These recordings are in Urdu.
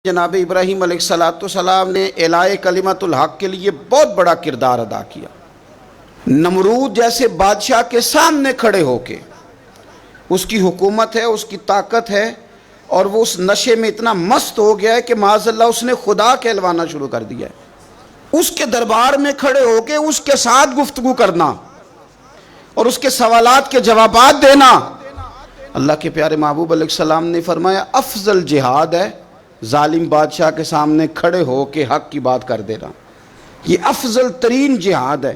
جناب ابراہیم علیہ السلام نے اعلاء کلمت الحق کے لیے بہت بڑا کردار ادا کیا۔ نمرود جیسے بادشاہ کے سامنے کھڑے ہو کے، اس کی حکومت ہے، اس کی طاقت ہے، اور وہ اس نشے میں اتنا مست ہو گیا ہے کہ معاذ اللہ اس نے خدا کہلوانا شروع کر دیا ہے۔ اس کے دربار میں کھڑے ہو کے اس کے ساتھ گفتگو کرنا اور اس کے سوالات کے جوابات دینا، اللہ کے پیارے محبوب علیہ السلام نے فرمایا افضل جہاد ہے ظالم بادشاہ کے سامنے کھڑے ہو کے حق کی بات کر دینا۔ یہ افضل ترین جہاد ہے۔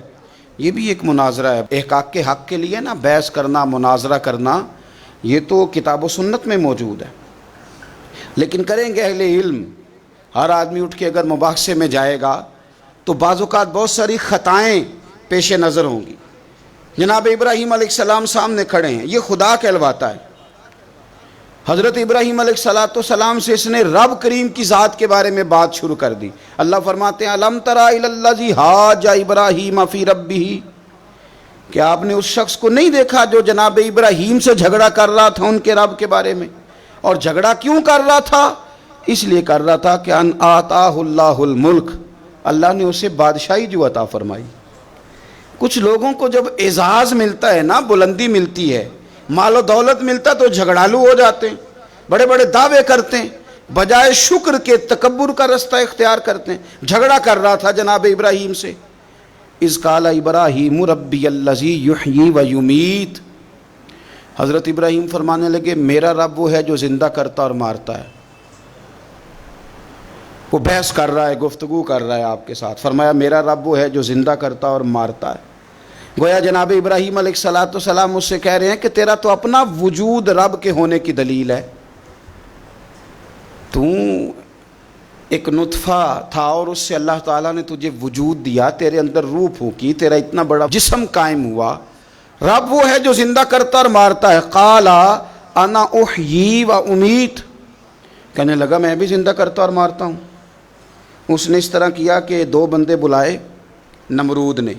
یہ بھی ایک مناظرہ ہے، احقاق کے حق کے لیے نا بحث کرنا، مناظرہ کرنا، یہ تو کتاب و سنت میں موجود ہے، لیکن کریں گے اہل علم۔ ہر آدمی اٹھ کے اگر مباحثے میں جائے گا تو بعض اوقات بہت ساری خطائیں پیش نظر ہوں گی۔ جناب ابراہیم علیہ السلام سامنے کھڑے ہیں، یہ خدا کہلواتا ہے۔ حضرت ابراہیم علیہ السلام سے اس نے رب کریم کی ذات کے بارے میں بات شروع کر دی۔ اللہ فرماتے ہیں الم تری الی الذی حاج ابراہیم فی ربہ، کہ آپ نے اس شخص کو نہیں دیکھا جو جناب ابراہیم سے جھگڑا کر رہا تھا ان کے رب کے بارے میں؟ اور جھگڑا کیوں کر رہا تھا؟ اس لیے کر رہا تھا کہ ان آتاہ اللہ الملک، اللہ نے اسے بادشاہی جو عطا فرمائی۔ کچھ لوگوں کو جب اعزاز ملتا ہے نا، بلندی ملتی ہے، مال و دولت ملتا تو جھگڑالو ہو جاتے ہیں، بڑے بڑے دعوے کرتے ہیں، بجائے شکر کے تکبر کا رستہ اختیار کرتے ہیں۔ جھگڑا کر رہا تھا جناب ابراہیم سے۔ اذ قال ابراہیم ربی الذی یحیی و یمیت، حضرت ابراہیم فرمانے لگے میرا رب وہ ہے جو زندہ کرتا اور مارتا ہے۔ وہ بحث کر رہا ہے، گفتگو کر رہا ہے آپ کے ساتھ، فرمایا میرا رب وہ ہے جو زندہ کرتا اور مارتا ہے۔ گویا جناب ابراہیم علیہ السلام اس سے کہہ رہے ہیں کہ تیرا تو اپنا وجود رب کے ہونے کی دلیل ہے۔ تو ایک نطفہ تھا اور اس سے اللہ تعالیٰ نے تجھے وجود دیا، تیرے اندر روح پھونکی، تیرا اتنا بڑا جسم قائم ہوا۔ رب وہ ہے جو زندہ کرتا اور مارتا ہے۔ قال انا احیی و امیت، کہنے لگا میں بھی زندہ کرتا اور مارتا ہوں۔ اس نے اس طرح کیا کہ دو بندے بلائے نمرود نے،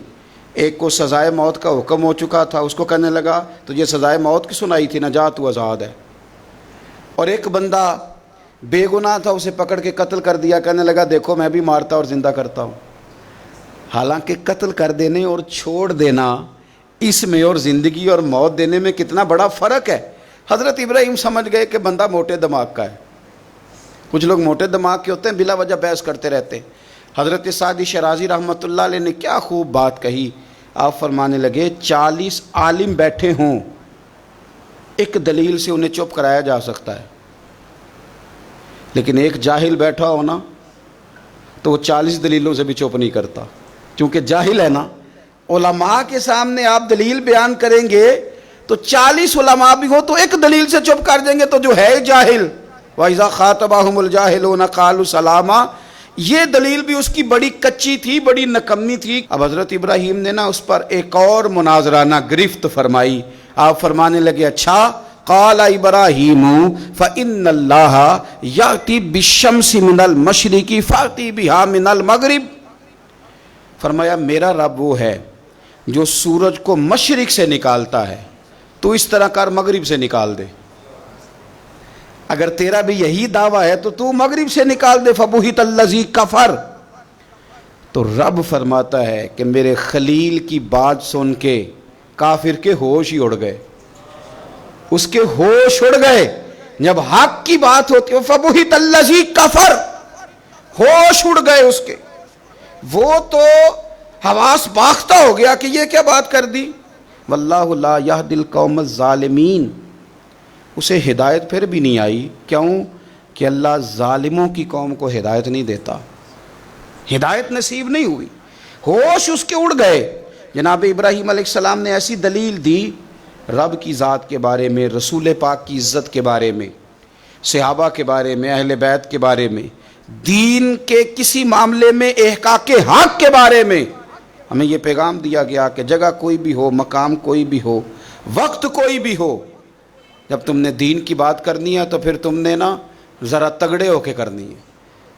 ایک کو سزائے موت کا حکم ہو چکا تھا، اس کو کہنے لگا تجھے سزائے موت کی سنائی تھی، نجات تو آزاد ہے۔ اور ایک بندہ بے گناہ تھا، اسے پکڑ کے قتل کر دیا، کہنے لگا دیکھو میں بھی مارتا اور زندہ کرتا ہوں۔ حالانکہ قتل کر دینے اور چھوڑ دینا، اس میں اور زندگی اور موت دینے میں کتنا بڑا فرق ہے۔ حضرت ابراہیم سمجھ گئے کہ بندہ موٹے دماغ کا ہے۔ کچھ لوگ موٹے دماغ کے ہوتے ہیں، بلا وجہ بحث کرتے رہتے ہیں۔ حضرت سعدی شرازی رحمۃ اللہ علیہ نے کیا خوب بات کہی، آپ فرمانے لگے 40 عالم بیٹھے ہوں، ایک دلیل سے انہیں چپ کرایا جا سکتا ہے، لیکن ایک جاہل بیٹھا ہو نا تو وہ 40 دلیلوں سے بھی چپ نہیں کرتا، کیونکہ جاہل ہے نا۔ علماء کے سامنے آپ دلیل بیان کریں گے تو 40 علماء بھی ہو تو ایک دلیل سے چپ کر دیں گے تو جو ہے جاہل، وَإِذَا خَاطَبَهُمُ الْجَاهِلُونَ قَالُوا سَلَامًا، یہ دلیل بھی اس کی بڑی کچی تھی، بڑی نکمی تھی۔ اب حضرت ابراہیم نے نا اس پر ایک اور مناظرانہ گرفت فرمائی۔ آپ فرمانے لگے اچھا، قال ابراہیم فإن اللہ یأتی بالشمس من المشرق فأتی بہا من المغرب، فرمایا میرا رب وہ ہے جو سورج کو مشرق سے نکالتا ہے، تو اس طرح کر مغرب سے نکال دے۔ اگر تیرا بھی یہی دعویٰ ہے تو مغرب سے نکال دے۔ فبہت الذی کفر، تو رب فرماتا ہے کہ میرے خلیل کی بات سن کے کافر کے ہوش ہی اڑ گئے، اس کے ہوش اڑ گئے۔ جب حق کی بات ہوتی ہے فبہت الذی کفر، ہوش اڑ گئے اس کے، وہ تو حواس باختہ ہو گیا کہ یہ کیا بات کر دی۔ واللہ لا یہدی القوم الظالمین، اسے ہدایت پھر بھی نہیں آئی، کیوں کہ اللہ ظالموں کی قوم کو ہدایت نہیں دیتا، ہدایت نصیب نہیں ہوئی، ہوش اس کے اڑ گئے۔ جناب ابراہیم علیہ السلام نے ایسی دلیل دی رب کی ذات کے بارے میں، رسول پاک کی عزت کے بارے میں، صحابہ کے بارے میں، اہل بیت کے بارے میں، دین کے کسی معاملے میں احقاق حق کے بارے میں۔ ہمیں یہ پیغام دیا گیا کہ جگہ کوئی بھی ہو، مقام کوئی بھی ہو، وقت کوئی بھی ہو، جب تم نے دین کی بات کرنی ہے تو پھر تم نے نا ذرا تگڑے ہو کے کرنی ہے،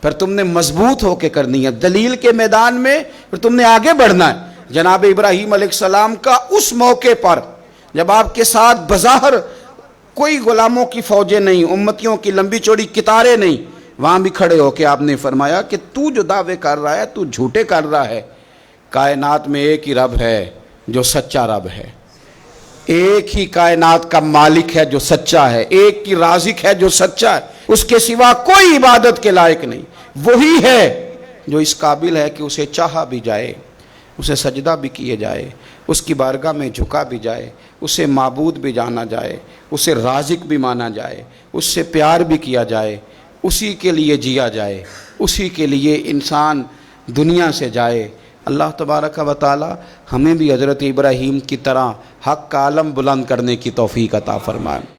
پھر تم نے مضبوط ہو کے کرنی ہے، دلیل کے میدان میں پھر تم نے آگے بڑھنا ہے۔ جناب ابراہیم علیہ السلام کا اس موقع پر جب آپ کے ساتھ بظاہر کوئی غلاموں کی فوجیں نہیں، امتیوں کی لمبی چوڑی قطاریں نہیں، وہاں بھی کھڑے ہو کے آپ نے فرمایا کہ تو جو دعوے کر رہا ہے تو جھوٹے کر رہا ہے، کائنات میں ایک ہی رب ہے جو سچا رب ہے، ایک ہی کائنات کا مالک ہے جو سچا ہے، ایک ہی رازق ہے جو سچا ہے، اس کے سوا کوئی عبادت کے لائق نہیں، وہی ہے جو اس قابل ہے کہ اسے چاہا بھی جائے، اسے سجدہ بھی کیے جائے، اس کی بارگاہ میں جھکا بھی جائے، اسے معبود بھی جانا جائے، اسے رازق بھی مانا جائے، اس سے پیار بھی کیا جائے، اسی کے لیے جیا جائے، اسی کے لیے انسان دنیا سے جائے۔ اللہ تبارک و تعالی ہمیں بھی حضرت ابراہیم کی طرح حق کا علم بلند کرنے کی توفیق عطا فرمائے۔